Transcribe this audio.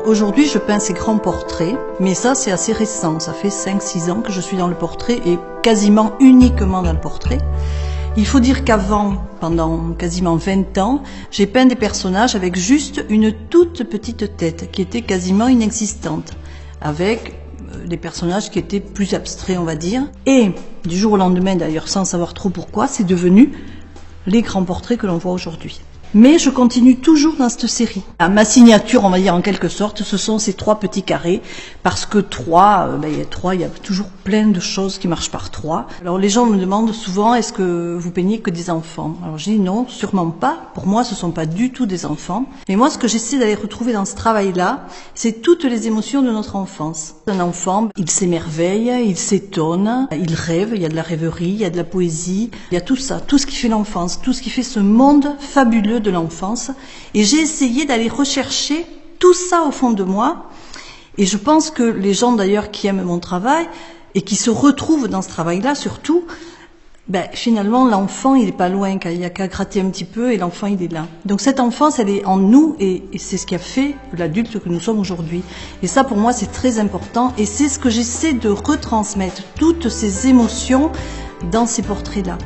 Aujourd'hui, je peins ces grands portraits, mais ça, c'est assez récent. Ça fait 5-6 ans que je suis dans le portrait et quasiment uniquement dans le portrait. Il faut dire qu'avant, pendant quasiment 20 ans, j'ai peint des personnages avec juste une toute petite tête qui était quasiment inexistante, avec des personnages qui étaient plus abstraits, on va dire. Et du jour au lendemain, d'ailleurs, sans savoir trop pourquoi, c'est devenu les grands portraits que l'on voit aujourd'hui. Mais je continue toujours dans cette série. Ma signature, on va dire en quelque sorte, ce sont ces 3 petits carrés, parce que 3, il y a toujours plein de choses qui marchent par 3. Alors les gens me demandent souvent, est-ce que vous peignez que des enfants? Alors je dis non, sûrement pas. Pour moi, ce ne sont pas du tout des enfants. Mais moi, ce que j'essaie d'aller retrouver dans ce travail-là, c'est toutes les émotions de notre enfance. Un enfant, il s'émerveille, il s'étonne, il rêve, il y a de la rêverie, il y a de la poésie, il y a tout ça, tout ce qui fait l'enfance, tout ce qui fait ce monde fabuleux de l'enfance, et j'ai essayé d'aller rechercher tout ça au fond de moi, et je pense que les gens d'ailleurs qui aiment mon travail et qui se retrouvent dans ce travail-là surtout, finalement l'enfant il est pas loin, il n'y a qu'à gratter un petit peu et l'enfant il est là. Donc cette enfance elle est en nous et c'est ce qui a fait l'adulte que nous sommes aujourd'hui. Et ça pour moi c'est très important et c'est ce que j'essaie de retransmettre, toutes ces émotions dans ces portraits-là.